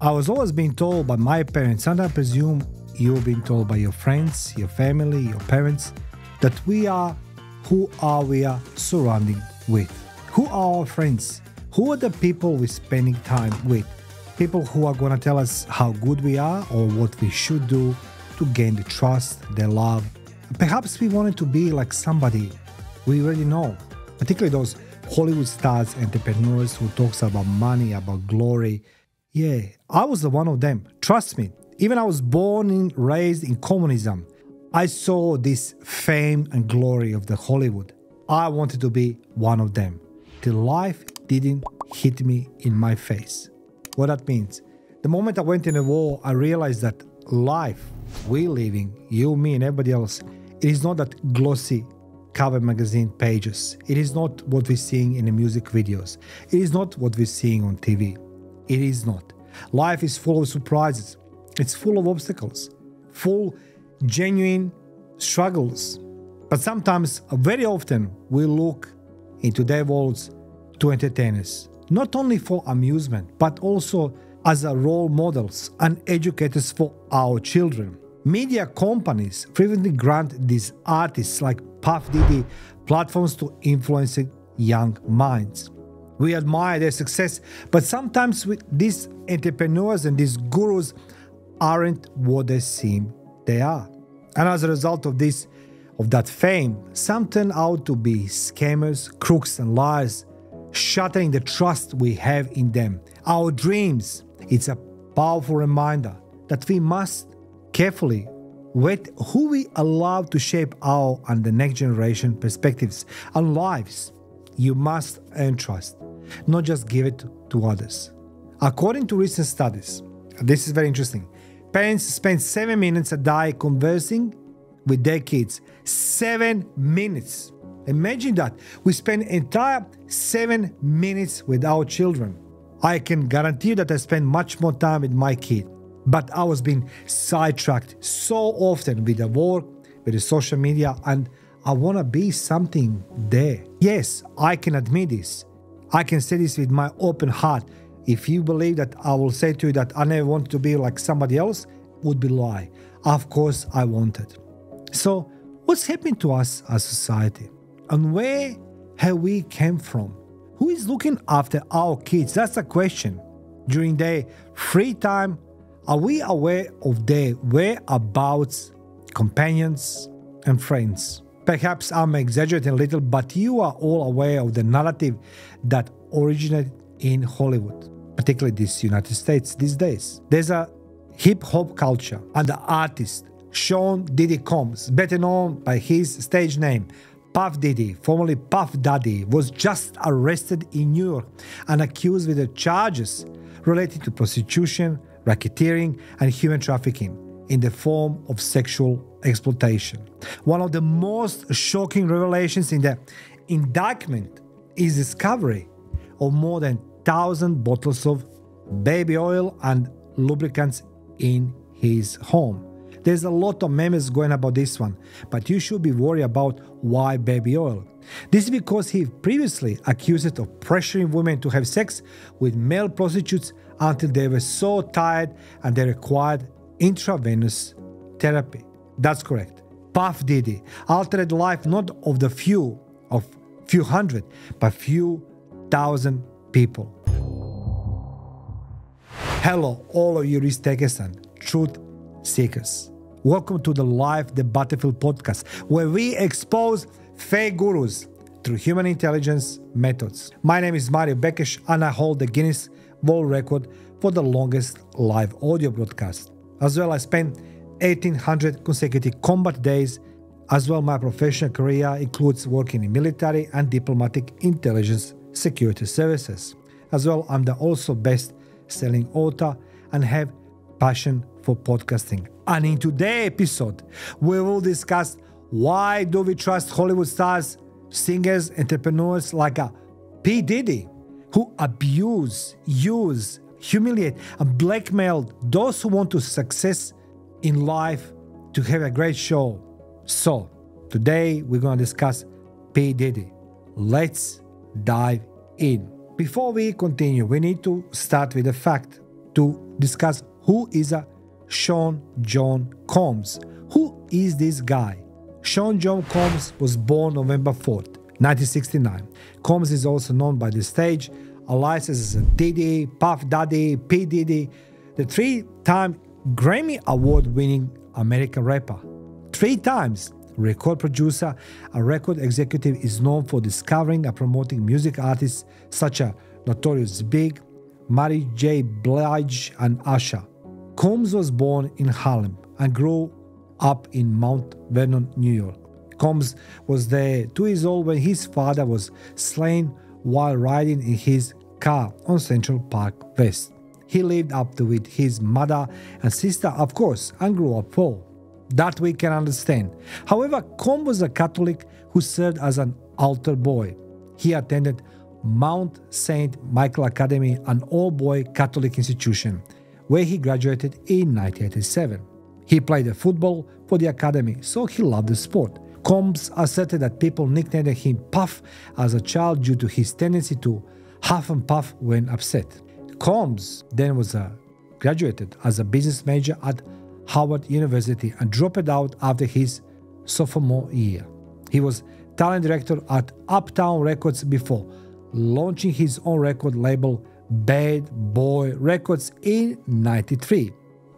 I was always being told by my parents, and I presume you've been told by your friends, your family, your parents, that we are who are we are surrounding with. Who are our friends? Who are the people we're spending time with? People who are going to tell us how good we are or what we should do to gain the trust, their love. Perhaps we wanted to be like somebody we already know, particularly those Hollywood stars, entrepreneurs who talks about money, about glory. Yeah, I was one of them. Trust me, even I was born and raised in communism. I saw this fame and glory of the Hollywood. I wanted to be one of them. Till life didn't hit me in my face. What that means? The moment I went in the war, I realized that life we're living, you, me, and everybody else, it is not that glossy cover magazine pages. It is not what we're seeing in the music videos. It is not what we're seeing on TV. It is not. Life is full of surprises. It's full of obstacles, full genuine struggles. But sometimes, very often, we look into their worlds to entertain us, not only for amusement, but also as a role models and educators for our children. Media companies frequently grant these artists like Puff Diddy platforms to influence young minds. We admire their success, but sometimes these entrepreneurs and these gurus aren't what they seem they are. And as a result of that fame, some turn out to be scammers, crooks, and liars, shattering the trust we have in them, our dreams. It's a powerful reminder that we must carefully vet who we allow to shape our and the next generation perspectives and lives. You must earn trust, not just give it to others. According to recent studies, this is very interesting, parents spend 7 minutes a day conversing with their kids. 7 minutes. Imagine that. We spend entire 7 minutes with our children. I can guarantee you that I spend much more time with my kid. But I was being sidetracked so often with the work, with the social media, and I want to be something there. Yes, I can admit this. I can say this with my open heart. If you believe that I will say to you that I never want to be like somebody else, would be lie. Of course I wanted. So what's happened to us as society? And where have we came from? Who is looking after our kids? That's a question. During their free time, are we aware of their whereabouts, companions, and friends? Perhaps I'm exaggerating a little, but you are all aware of the narrative that originated in Hollywood, particularly this United States these days. There's a hip-hop culture, and the artist Sean Diddy Combs, better known by his stage name, Puff Diddy, formerly Puff Daddy, was just arrested in New York and accused with the charges related to prostitution, racketeering, and human trafficking in the form of sexual exploitation. One of the most shocking revelations in the indictment is discovery of more than 1,000 bottles of baby oil and lubricants in his home. There's a lot of memes going about this one, but you should be worried about why baby oil. This is because he previously accused of pressuring women to have sex with male prostitutes until they were so tired and they required intravenous therapy. That's correct. Puff Diddy altered the life not of the few hundred, but few thousand people. Hello, all of you risk takers and truth seekers. Welcome to the Life the Battlefield podcast, where we expose fake gurus through human intelligence methods. My name is Bekes, and I hold the Guinness World Record for the longest live audio broadcast. As well, I spent 1,800 consecutive combat days. As well, my professional career includes working in military and diplomatic intelligence security services. As well, I'm the also best-selling author and have passion for podcasting. And in today's episode, we will discuss why do we trust Hollywood stars, singers, entrepreneurs like P. Diddy, who abuse, use, humiliate, and blackmail those who want to success in life to have a great show. So, today we're going to discuss P. Diddy. Let's dive in. Before we continue, we need to start with the fact to discuss who is a Sean John Combs. Who is this guy? Sean John Combs was born November 4th, 1969. Combs is also known by the stage aliases as Diddy, Puff Daddy, P. Diddy, the 3-time Grammy Award-winning American rapper. 3 times record producer and record executive, is known for discovering and promoting music artists such as Notorious Big, Mary J. Blige, and Usher. Combs was born in Harlem and grew up in Mount Vernon, New York. Combs was there 2 years old when his father was slain while riding in his car on Central Park West. He lived up to with his mother and sister, of course, and grew up poor. That we can understand. However, Combs was a Catholic who served as an altar boy. He attended Mount St. Michael Academy, an all-boy Catholic institution, where he graduated in 1987. He played football for the academy, so he loved the sport. Combs asserted that people nicknamed him Puff as a child due to his tendency to huff and puff when upset. Combs then graduated as a business major at Howard University and dropped out after his sophomore year. He was talent director at Uptown Records before launching his own record label Bad Boy Records in '93.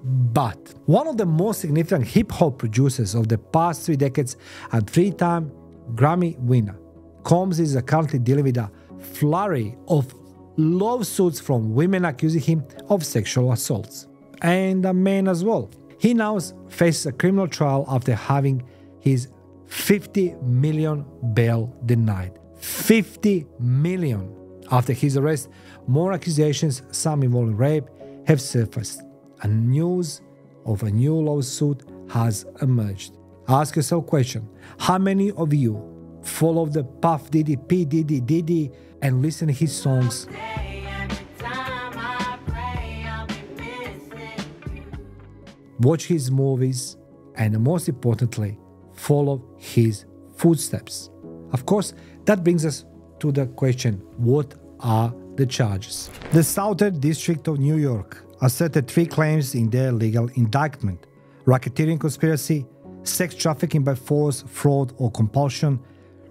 But one of the most significant hip-hop producers of the past 3 decades and 3-time Grammy winner, Combs is currently dealing with a flurry of lawsuits from women accusing him of sexual assaults, and a man as well. He now faces a criminal trial after having his $50 million bail denied. $50 million. After his arrest, more accusations, some involving rape, have surfaced, and news of a new lawsuit has emerged. Ask yourself a question: how many of you follow the Puff Diddy, P. Diddy, and listen to his songs? Watch his movies, and most importantly, follow his footsteps. Of course, that brings us to the question: what are the charges? The Southern District of New York asserted 3 claims in their legal indictment: racketeering conspiracy, sex trafficking by force, fraud or compulsion,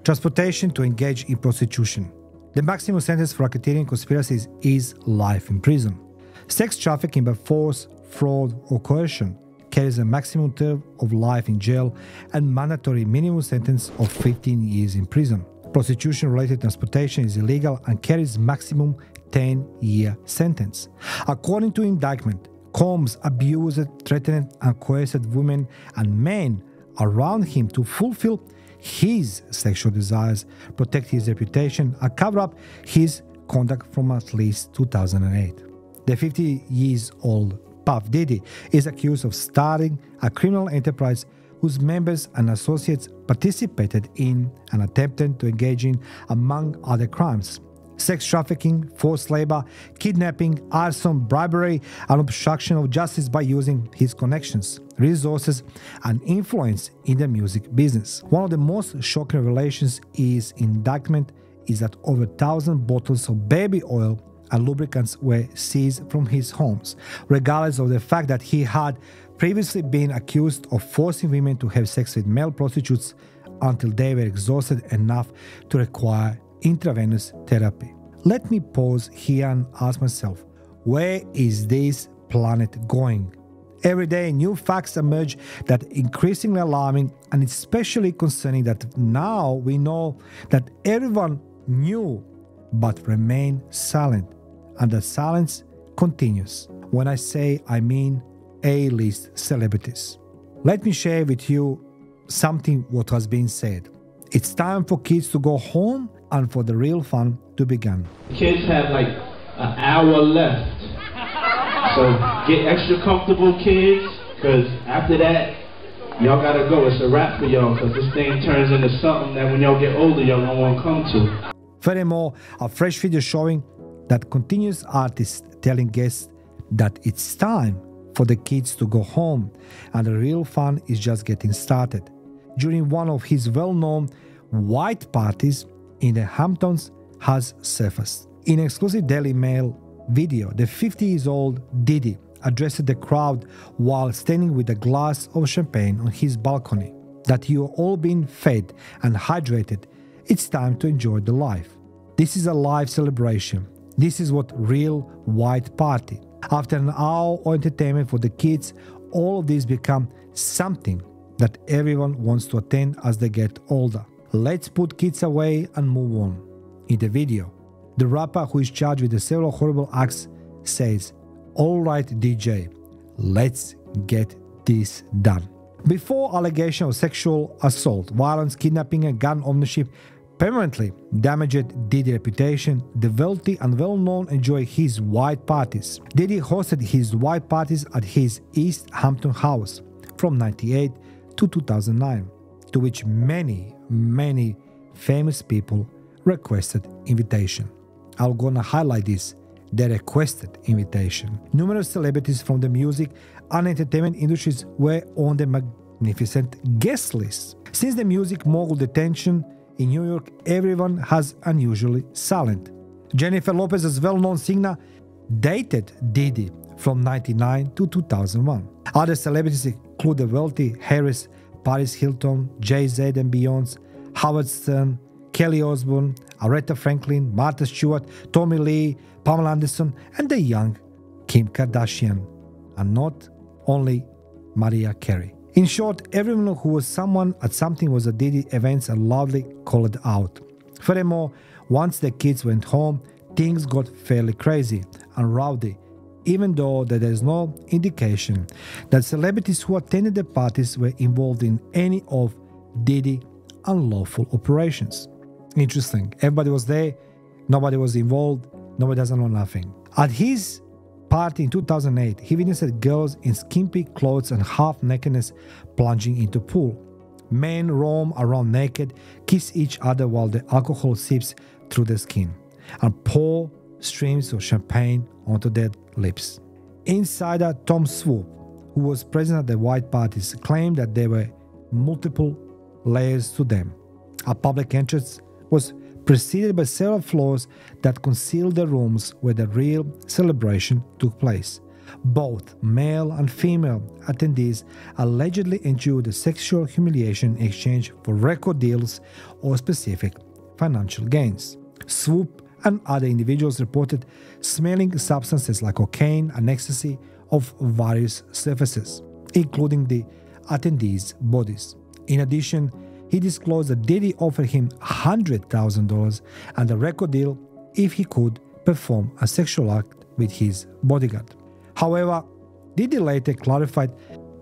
transportation to engage in prostitution. The maximum sentence for racketeering conspiracies is life in prison. Sex trafficking by force, fraud or coercion carries a maximum term of life in jail and mandatory minimum sentence of 15 years in prison. Prostitution-related transportation is illegal and carries maximum 10-year sentence. According to indictment, Combs abused, threatened and coerced women and men around him to fulfill his sexual desires, protect his reputation and cover up his conduct from at least 2008. The 50-year-old Puff Diddy is accused of starting a criminal enterprise whose members and associates participated in and attempted to engage in, among other crimes, sex trafficking, forced labor, kidnapping, arson, bribery, and obstruction of justice by using his connections, resources, and influence in the music business. One of the most shocking revelations is indictment is that over 1,000 bottles of baby oil and lubricants were seized from his homes, regardless of the fact that he had previously been accused of forcing women to have sex with male prostitutes until they were exhausted enough to require intravenous therapy. Let me pause here and ask myself, where is this planet going? Every day, new facts emerge that are increasingly alarming and especially concerning that now we know that everyone knew but remained silent, and the silence continues. When I say, I mean A-list celebrities. Let me share with you something what has been said. It's time for kids to go home and for the real fun to begin. Kids have like an hour left. So get extra comfortable, kids, because after that, y'all gotta go. It's a wrap for y'all, because this thing turns into something that when y'all get older, y'all don't want to come to. Furthermore, a fresh video showing that continuous artists telling guests that it's time for the kids to go home and the real fun is just getting started. During one of his well-known white parties in the Hamptons has surfaced. In exclusive Daily Mail video, the 50-year-old Diddy addressed the crowd while standing with a glass of champagne on his balcony. That you're all being fed and hydrated, it's time to enjoy the life. This is a life celebration. This is what real white party. After an hour of entertainment for the kids, all of these become something that everyone wants to attend as they get older. Let's put kids away and move on. In the video, the rapper who is charged with the several horrible acts says, "Alright DJ, let's get this done." Before allegation of sexual assault, violence, kidnapping and gun ownership permanently damaged Diddy's reputation, the wealthy and well-known enjoy his white parties. Diddy hosted his white parties at his East Hampton house from 1998 to 2009, to which many famous people requested invitation. I'm gonna highlight this, the requested invitation. Numerous celebrities from the music and entertainment industries were on the magnificent guest list. Since the music mogul attention in New York, everyone has unusually silent. Jennifer Lopez's well-known singer dated Diddy from 1999 to 2001. Other celebrities include the wealthy Harris, Paris Hilton, Jay-Z and Beyonce, Howard Stern, Kelly Osbourne, Aretha Franklin, Martha Stewart, Tommy Lee, Pamela Anderson, and the young Kim Kardashian, and not only Mariah Carey. In short, everyone who was someone at something was at Diddy events and loudly called out. Furthermore, once the kids went home, things got fairly crazy and rowdy, even though there is no indication that celebrities who attended the parties were involved in any of Diddy's unlawful operations. Interesting. Everybody was there, nobody was involved, nobody doesn't know nothing. At his party in 2008, he witnessed girls in skimpy clothes and half-nakedness plunging into pool. Men roam around naked, kiss each other while the alcohol seeps through their skin, and pour streams of champagne onto their lips. Insider Tom Swoop, who was present at the white parties, claimed that there were multiple layers to them. A public entrance was preceded by several floors that concealed the rooms where the real celebration took place. Both male and female attendees allegedly endured the sexual humiliation in exchange for record deals or specific financial gains. Swoop and other individuals reported smelling substances like cocaine and ecstasy of various surfaces, including the attendees' bodies. In addition, he disclosed that Diddy offered him $100,000 and a record deal if he could perform a sexual act with his bodyguard. However, Diddy later clarified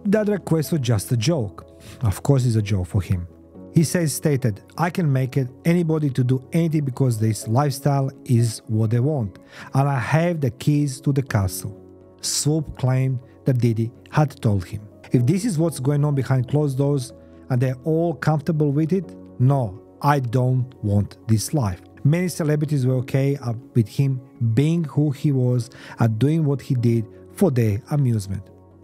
that the request was just a joke. Of course it's a joke for him. He stated, "I can make it anybody to do anything because this lifestyle is what they want, and I have the keys to the castle." Swoop claimed that Diddy had told him. If this is what's going on behind closed doors, and they're all comfortable with it, no, I don't want this life. Many celebrities were okay with him being who he was and doing what he did for their amusement.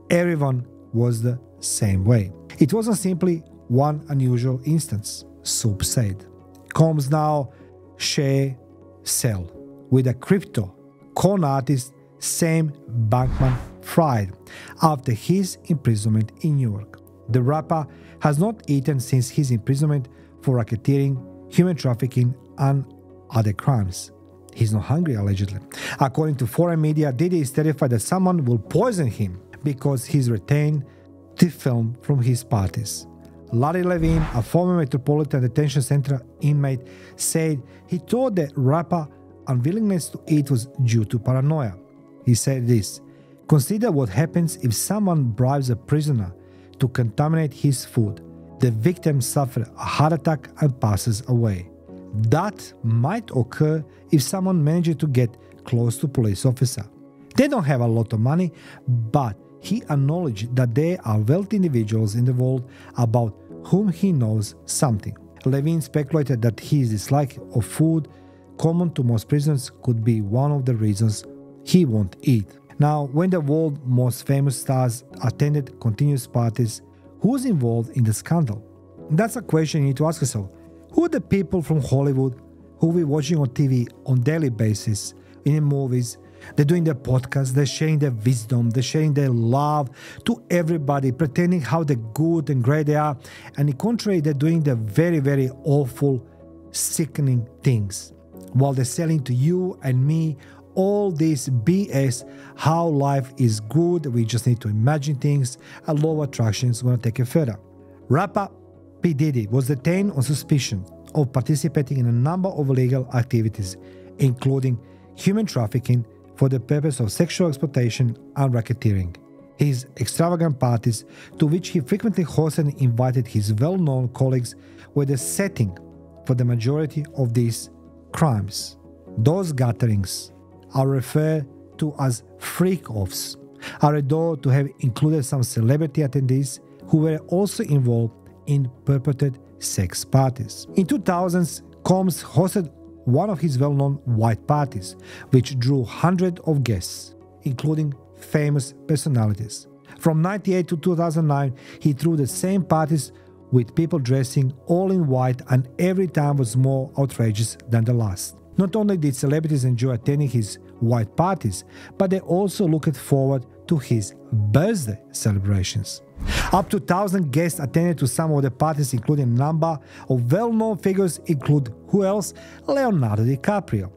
Everyone was the same way. It wasn't simply one unusual instance, Soup said. Combs now share cell with a crypto con artist Sam Bankman-Fried after his imprisonment in New York. The rapper has not eaten since his imprisonment for racketeering, human trafficking, and other crimes. He's not hungry, allegedly. According to foreign media, Diddy is terrified that someone will poison him because he's retained to film from his parties. Larry Levine, a former Metropolitan Detention Center inmate, said he thought the rapper's unwillingness to eat was due to paranoia. He said this, "Consider what happens if someone bribes a prisoner to contaminate his food. The victim suffers a heart attack and passes away. That might occur if someone manages to get close to a police officer. They don't have a lot of money, but he acknowledged that there are wealthy individuals in the world about whom he knows something." Levine speculated that his dislike of food, common to most prisoners, could be one of the reasons he won't eat. Now, when the world's most famous stars attended continuous parties, who's involved in the scandal? That's a question you need to ask yourself. Who are the people from Hollywood who we're watching on TV on a daily basis, in the movies, They're doing their podcasts, they're sharing their wisdom, they're sharing their love to everybody, pretending how they're good and great they are. And in contrary, they're doing the very, very awful, sickening things while they're selling to you and me all this BS, how life is good, we just need to imagine things, and law of attraction is going to take it further. Rapper P. Diddy was detained on suspicion of participating in a number of illegal activities, including human trafficking for the purpose of sexual exploitation and racketeering. His extravagant parties, to which he frequently hosted and invited his well-known colleagues, were the setting for the majority of these crimes. Those gatherings are referred to as freak-offs, are thought to have included some celebrity attendees who were also involved in purported sex parties. In 2000s, Combs hosted one of his well-known white parties, which drew hundreds of guests, including famous personalities. From 1998 to 2009, he threw the same parties with people dressing all in white, and every time was more outrageous than the last. Not only did celebrities enjoy attending his white parties, but they also looked forward to his birthday celebrations. Up to 1,000 guests attended to some of the parties, including a number of well-known figures include who else? Leonardo DiCaprio,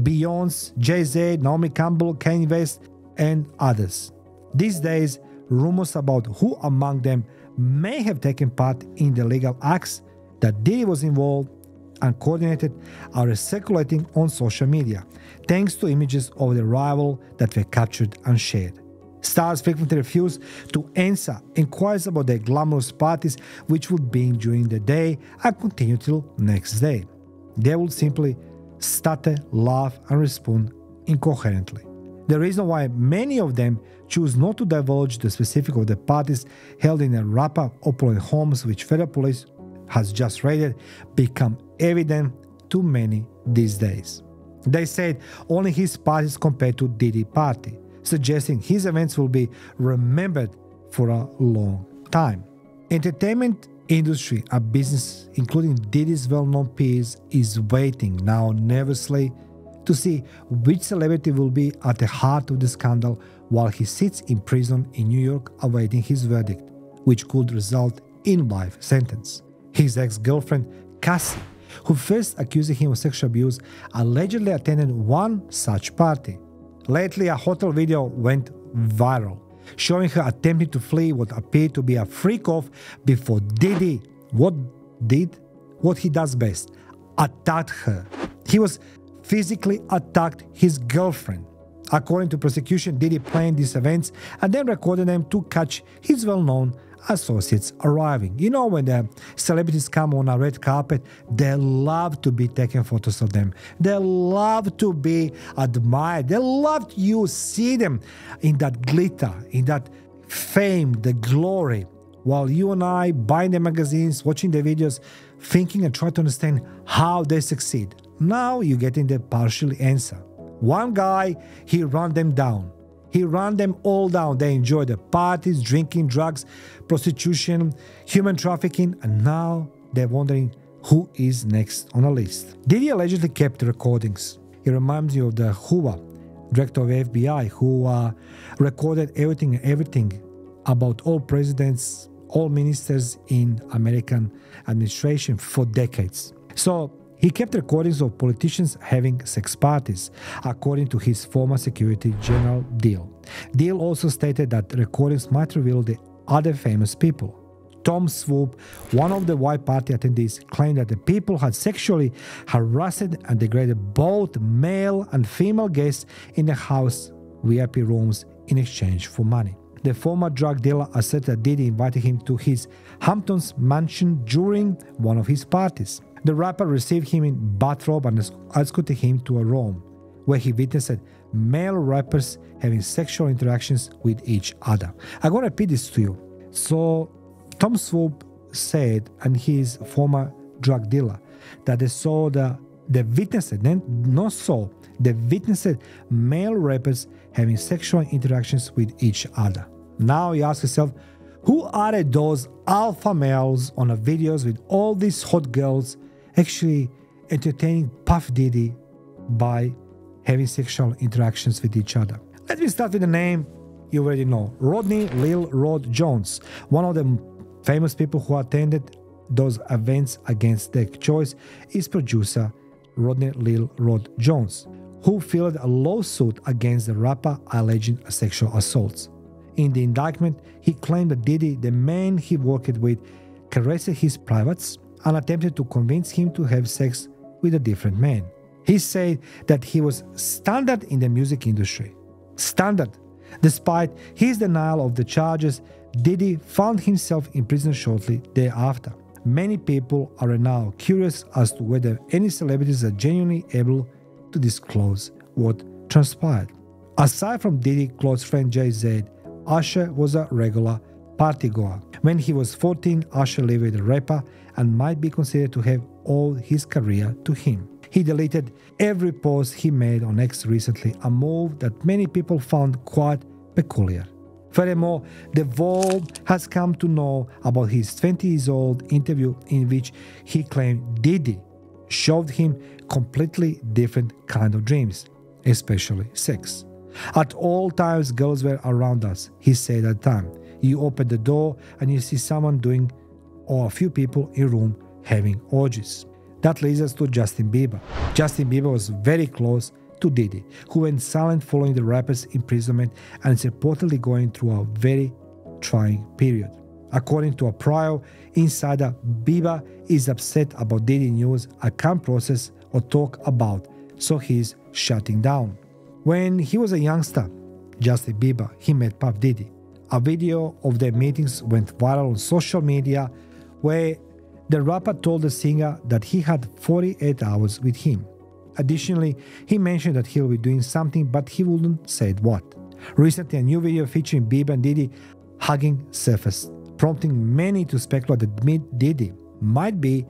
Beyoncé, Jay-Z, Naomi Campbell, Kanye West, and others. These days, rumors about who among them may have taken part in the illegal acts that Diddy was involved and coordinated are circulating on social media, thanks to images of the rival that were captured and shared. Stars frequently refuse to answer inquiries about their glamorous parties, which would be during the day and continue till next day. They would simply stutter, laugh, and respond incoherently. The reason why many of them choose not to divulge the specifics of the parties held in a rapper opulent homes, which federal police has just raided, become evident to many these days. They said only his parties compared to Diddy party, suggesting his events will be remembered for a long time. Entertainment industry and business, including Diddy's well-known peers, is waiting now nervously to see which celebrity will be at the heart of the scandal while he sits in prison in New York awaiting his verdict, which could result in life sentence. His ex-girlfriend, Cassie, who first accused him of sexual abuse, allegedly attended one such party. Lately, a hotel video went viral, showing her attempting to flee what appeared to be a freak-off before Diddy, what he does best, attacked her. He was physically attacked his girlfriend. According to prosecution, Diddy planned these events and then recorded them to catch his well-known associates arriving. You know, when the celebrities come on a red carpet, they love to be taking photos of them. They love to be admired. They love you see them in that glitter, in that fame, the glory. While you and I buying the magazines, watching the videos, thinking and trying to understand how they succeed. Now you're getting the partial answer. One guy, he ran them down. He ran them all down. They enjoyed the parties, drinking, drugs, prostitution, human trafficking, and now they're wondering who is next on the list. Diddy allegedly kept recordings. It reminds me of the Hoover, director of the FBI, who recorded everything about all presidents, all ministers in American administration for decades. So he kept recordings of politicians having sex parties, according to his former security general Deal. Deal also stated that recordings might reveal the other famous people. Tom Swoop, one of the white party attendees, claimed that the people had sexually harassed and degraded both male and female guests in the house VIP rooms in exchange for money. The former drug dealer asserted that Diddy invited him to his Hamptons mansion during one of his parties. The rapper received him in bathrobe and escorted him to a room where he witnessed male rappers having sexual interactions with each other. I'm going to repeat this to you. So, Tom Swoop said, and his former drug dealer, that they saw they witnessed male rappers having sexual interactions with each other. Now you ask yourself, who are those alpha males on the videos with all these hot girls actually entertaining Puff Diddy by having sexual interactions with each other. Let me start with the name you already know. Rodney Lil Rod Jones, one of the famous people who attended those events against their choice, is producer Rodney Lil Rod Jones, who filed a lawsuit against the rapper alleging sexual assaults. In the indictment, he claimed that Diddy, the man he worked with, caressed his privates and attempted to convince him to have sex with a different man. He said that he was standard in the music industry. Standard. Despite his denial of the charges, Diddy found himself in prison shortly thereafter. Many people are now curious as to whether any celebrities are genuinely able to disclose what transpired. Aside from Diddy's close friend Jay-Z, Usher was a regular partygoer. When he was 14, Usher lived with a rapper and might be considered to have owed his career to him. He deleted every post he made on X recently, a move that many people found quite peculiar. Furthermore, the world has come to know about his 20-year-old interview in which he claimed Diddy showed him completely different kind of dreams, especially sex. At all times, girls were around us, he said at the time. You open the door and you see someone doing, or a few people in room having orgies. That leads us to Justin Bieber. Justin Bieber was very close to Diddy, who went silent following the rapper's imprisonment and is reportedly going through a very trying period. According to a prior insider, Bieber is upset about Diddy news I can't process or talk about, so he's shutting down. When he was a youngster, Justin Bieber, he met Puff Diddy. A video of their meetings went viral on social media where the rapper told the singer that he had 48 hours with him. Additionally, he mentioned that he'll be doing something, but he wouldn't say what. Recently, a new video featuring Bieber and Diddy hugging surfaced, prompting many to speculate that Diddy might be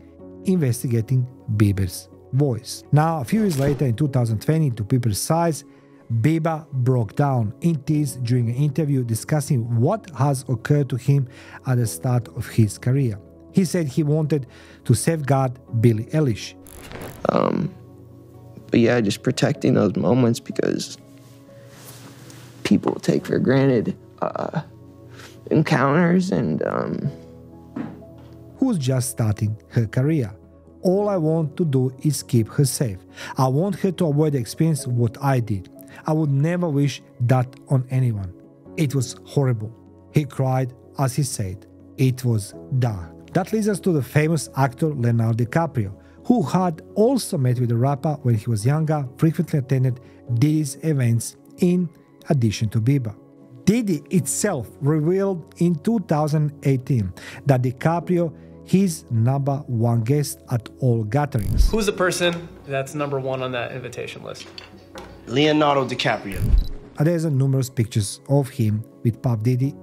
investigating Bieber's voice. Now, a few years later, in 2020, to be precise, Bieber broke down in tears during an interview discussing what has occurred to him at the start of his career. He said he wanted to safeguard Billie Eilish. But yeah, just protecting those moments because people take for granted encounters and who's just starting her career. All I want to do is keep her safe. I want her to avoid the experience of what I did. I would never wish that on anyone. It was horrible. He cried as he said, it was dark. That leads us to the famous actor Leonardo DiCaprio, who had also met with the rapper when he was younger, frequently attended Diddy's events in addition to Bieber. Diddy itself revealed in 2018 that DiCaprio is #1 guest at all gatherings. Who's the person that's #1 on that invitation list? Leonardo DiCaprio. There's numerous pictures of him with Puff Diddy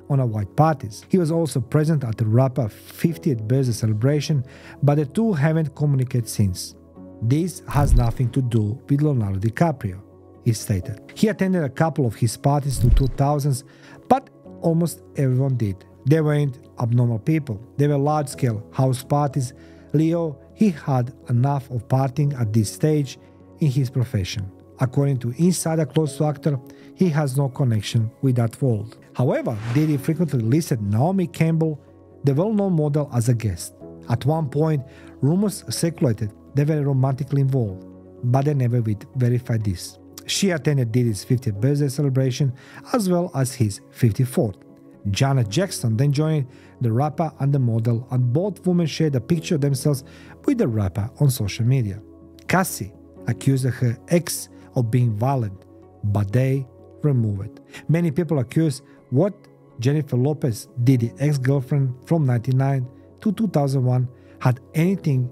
on a white parties. He was also present at the rapper's 50th birthday celebration, but the two haven't communicated since. This has nothing to do with Leonardo DiCaprio, he stated. He attended a couple of his parties in the 2000s, but almost everyone did. They weren't abnormal people. They were large-scale house parties. Leo, he had enough of partying at this stage in his profession. According to insider close to actor, he has no connection with that world. However, Diddy frequently listed Naomi Campbell, the well-known model, as a guest. At one point, rumors circulated they were romantically involved, but they never verified this. She attended Diddy's 50th birthday celebration as well as his 54th. Janet Jackson then joined the rapper and the model, and both women shared a picture of themselves with the rapper on social media. Cassie accused her ex of being violent, but they removed it. Many people accuse what Jennifer Lopez, Diddy's ex-girlfriend from 1999 to 2001, had anything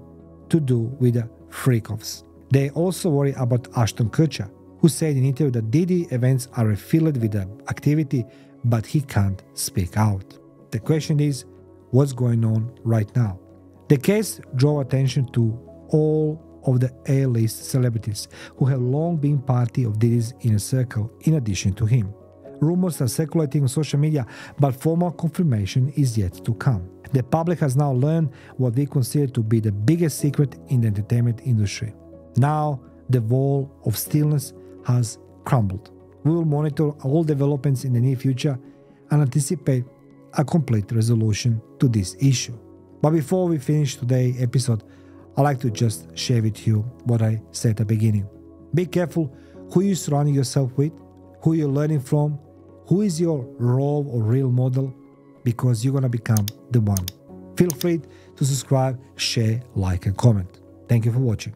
to do with the freak-offs. They also worry about Ashton Kutcher, who said in an interview that Diddy events are filled with the activity, but he can't speak out. The question is, what's going on right now? The case drew attention to all of the A-list celebrities who have long been part of Diddy's inner circle in addition to him. Rumors are circulating on social media, but formal confirmation is yet to come. The public has now learned what we consider to be the biggest secret in the entertainment industry. Now, the wall of stillness has crumbled. We will monitor all developments in the near future and anticipate a complete resolution to this issue. But before we finish today's episode, I'd like to just share with you what I said at the beginning. Be careful who you're surrounding yourself with, who you're learning from, who is your role or real model, because you're going to become the one. Feel free to subscribe, share, like, and comment. Thank you for watching.